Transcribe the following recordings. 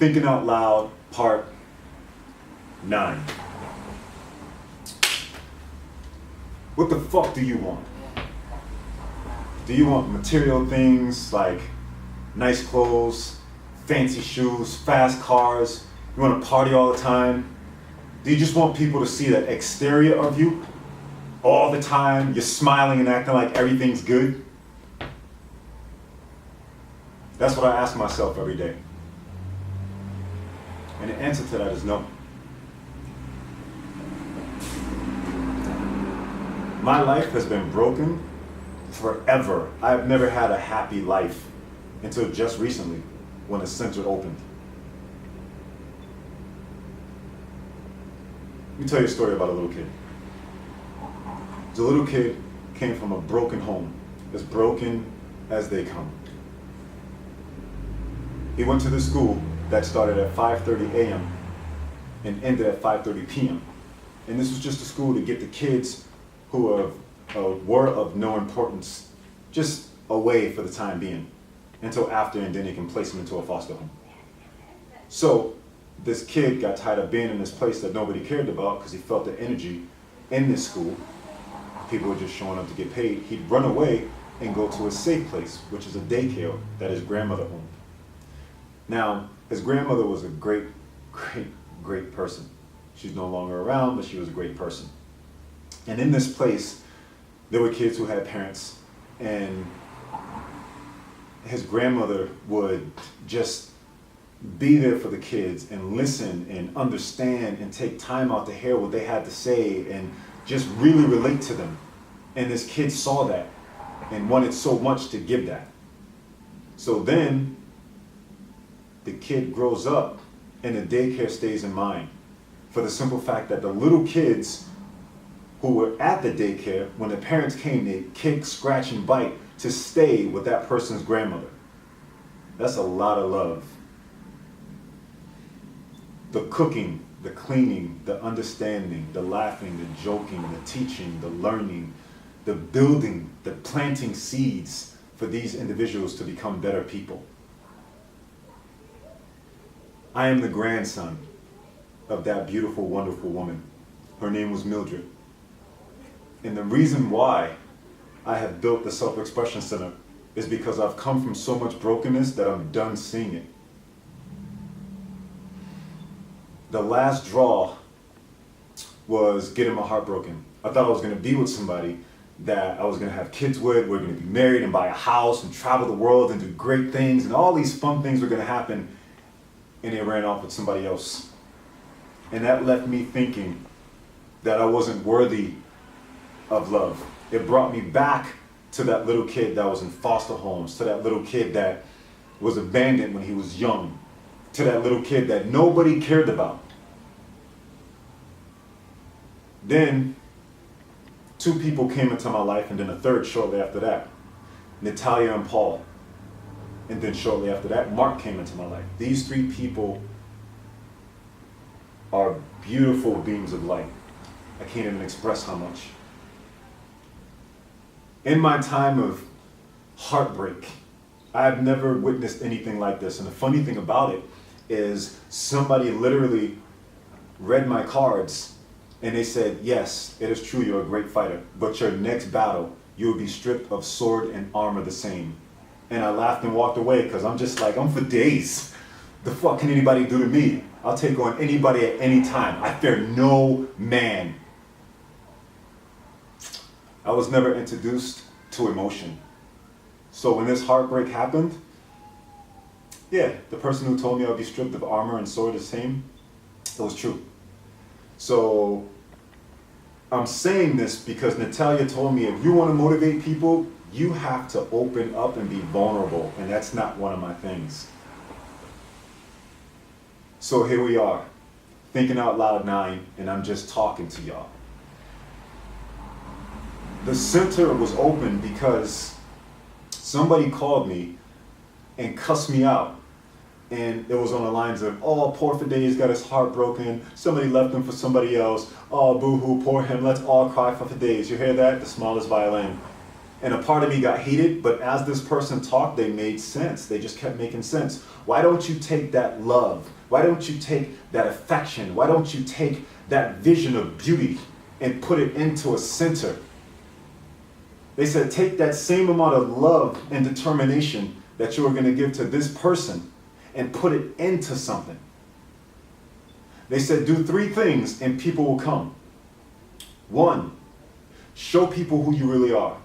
Thinking Out Loud, Part 9. What the fuck do you want? Do you want material things like nice clothes, fancy shoes, fast cars? You want to party all the time? Do you just want people to see the exterior of you all the time? You're smiling and acting like everything's good? That's what I ask myself every day. And the answer to that is no. My life has been broken forever. I've never had a happy life until just recently when the center opened. Let me tell you a story about a little kid. The little kid came from a broken home, as broken as they come. He went to the school that started at 5:30 a.m. and ended at 5:30 p.m. And this was just a school to get the kids who were of no importance just away for the time being until after, and then they can place them into a foster home. So this kid got tired of being in this place that nobody cared about because he felt the energy in this school. People were just showing up to get paid. He'd run away and go to a safe place, which is a daycare that his grandmother owned. Now, his grandmother was a great person. She's no longer around, but she was a great person. And in this place, there were kids who had parents, and his grandmother would just be there for the kids and listen and understand and take time out to hear what they had to say and just really relate to them. And this kid saw that and wanted so much to give that. So then the kid grows up and the daycare stays in mind for the simple fact that the little kids who were at the daycare, when the parents came, they kick, scratch, and bite to stay with that person's grandmother. That's a lot of love. The cooking, the cleaning, the understanding, the laughing, the joking, the teaching, the learning, the building, the planting seeds for these individuals to become better people. I am the grandson of that beautiful, wonderful woman. Her name was Mildred. And the reason why I have built the Self-Expression Center is because I've come from so much brokenness that I'm done seeing it. The last draw was getting my heart broken. I thought I was going to be with somebody that I was going to have kids with, we're going to be married and buy a house and travel the world and do great things, and all these fun things were going to happen, and they ran off with somebody else. And that left me thinking that I wasn't worthy of love. It brought me back to that little kid that was in foster homes, to that little kid that was abandoned when he was young, to that little kid that nobody cared about. Then 2 people came into my life, and then a third shortly after that, Natalia and Paul. And then shortly after that, Mark came into my life. These 3 people are beautiful beings of light. I can't even express how much. In my time of heartbreak, I've never witnessed anything like this. And the funny thing about it is somebody literally read my cards and they said, yes, it is true, you're a great fighter, but your next battle, you will be stripped of sword and armor the same. And I laughed and walked away because I'm just like, I'm Fadayz. The fuck can anybody do to me? I'll take on anybody at any time. I fear no man. I was never introduced to emotion. So when this heartbreak happened, yeah, the person who told me I'd be stripped of armor and sword the same, it was true. So I'm saying this because Natalia told me if you want to motivate people, you have to open up and be vulnerable, and that's not one of my things. So here we are, Thinking Out Loud 9, and I'm just talking to y'all. The center was open because somebody called me and cussed me out. And it was on the lines of, oh, poor Fadayz got his heart broken. Somebody left him for somebody else. Oh, boo-hoo, poor him. Let's all cry for Fadayz. You hear that? The smallest violin. And a part of me got heated, but as this person talked, they made sense. They just kept making sense. Why don't you take that love? Why don't you take that affection? Why don't you take that vision of beauty and put it into a center? They said, take that same amount of love and determination that you are going to give to this person and put it into something. They said, do 3 things and people will come. 1, show people who you really are.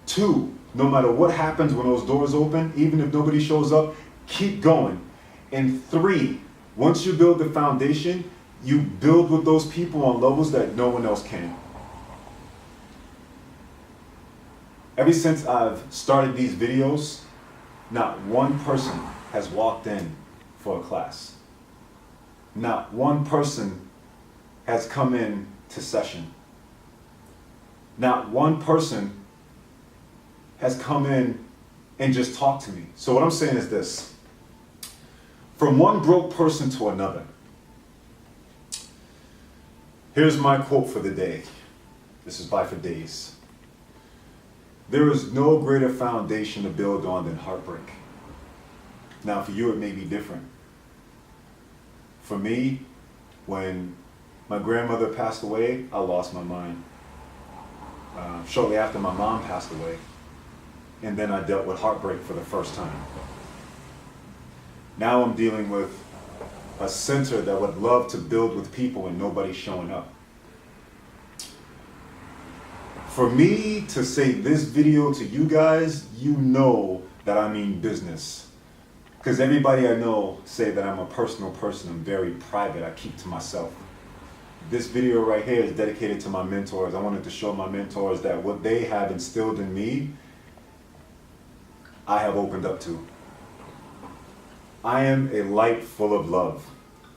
2, no matter what happens when those doors open, even if nobody shows up, keep going. And 3, once you build the foundation, you build with those people on levels that no one else can. Ever since I've started these videos, not one person has walked in for a class. Not one person has come in to session. Not one person has come in and just talked to me. So what I'm saying is this. From one broke person to another. Here's my quote for the day. This is by Fadayz. There is no greater foundation to build on than heartbreak. Now for you it may be different. For me, when my grandmother passed away, I lost my mind. Shortly after my mom passed away, and then I dealt with heartbreak for the first time. Now I'm dealing with a center that would love to build with people and nobody's showing up. For me to say this video to you guys, you know that I mean business. Because everybody I know say that I'm a personal person. I'm very private. I keep to myself. This video right here is dedicated to my mentors. I wanted to show my mentors that what they have instilled in me, I have opened up to. I am a light full of love,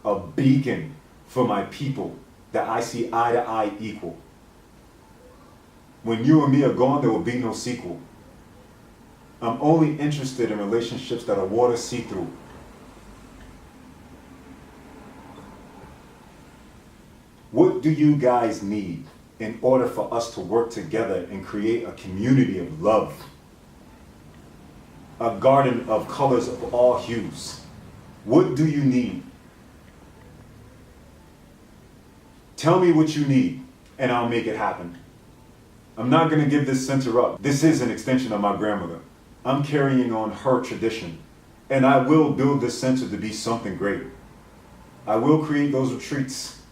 a beacon for my people that I see eye to eye equal. When you and me are gone, there will be no sequel. I'm only interested in relationships that are water see-through. What do you guys need in order for us to work together and create a community of love? A garden of colors of all hues. What do you need? Tell me what you need and I'll make it happen. I'm not going to give this center up. This is an extension of my grandmother. I'm carrying on her tradition. And I will build this center to be something great. I will create those retreats.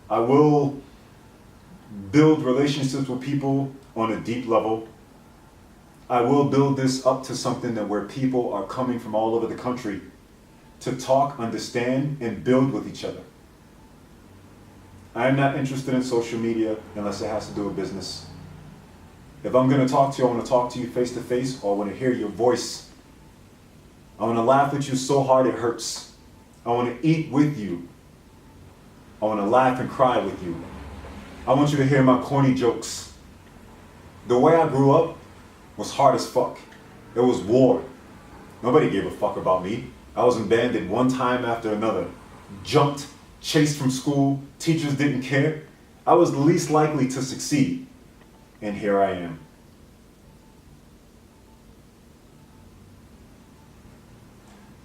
I will build relationships with people on a deep level. I will build this up to something that where people are coming from all over the country to talk, understand, and build with each other. I am not interested in social media unless it has to do with business. If I'm going to talk to you, I want to talk to you face to face, or I want to hear your voice. I want to laugh with you so hard it hurts. I want to eat with you. I want to laugh and cry with you. I want you to hear my corny jokes. The way I grew up was hard as fuck. It was war. Nobody gave a fuck about me. I was abandoned one time after another. Jumped, chased from school, teachers didn't care. I was the least likely to succeed. And here I am.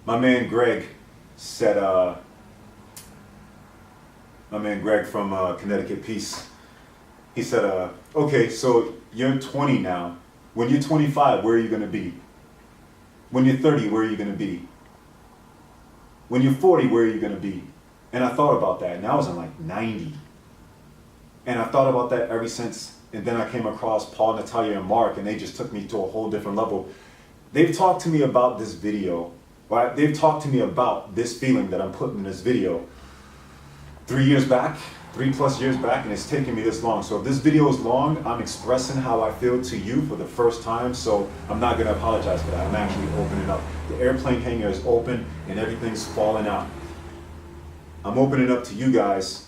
My man Greg said, my man Greg from Connecticut Peace, he said, okay, so you're 20 now. When you're 25, where are you going to be? When you're 30, where are you going to be? When you're 40, where are you going to be? And I thought about that, and I was in like 90. And I thought about that ever since. And then I came across Paul, Natalia, and Mark, and they just took me to a whole different level. They've talked to me about this video, right? They've talked to me about this feeling that I'm putting in this video 3 years back, 3+ years back, and it's taken me this long. So if this video is long, I'm expressing how I feel to you for the first time, so I'm not gonna apologize for that. I'm actually opening up. The airplane hangar is open and everything's falling out. I'm opening up to you guys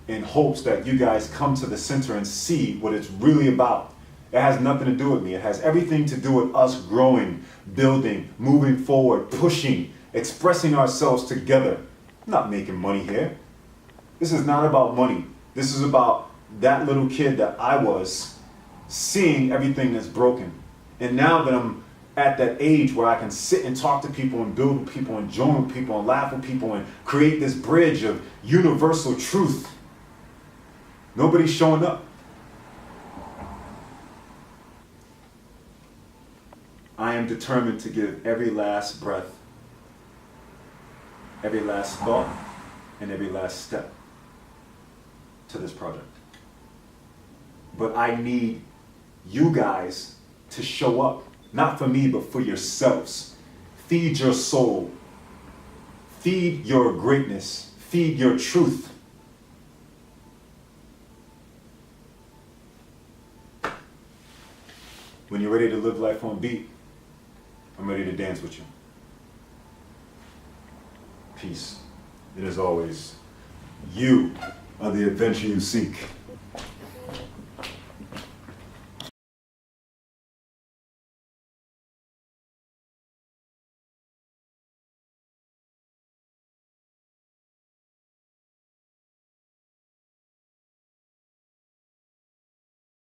in hopes that you guys come to the center and see what it's really about. It has nothing to do with me. It has everything to do with us growing, building, moving forward, pushing, expressing ourselves together. I'm not making money here. This is not about money. This is about that little kid that I was seeing everything that's broken. And now that I'm at that age where I can sit and talk to people and build with people and join with people and laugh with people and create this bridge of universal truth, nobody's showing up. I am determined to give every last breath, every last thought, and every last step to this project. But I need you guys to show up, not for me, but for yourselves. Feed your soul. Feed your greatness. Feed your truth. When you're ready to live life on beat, I'm ready to dance with you. Peace. And as always, you are the adventure you seek.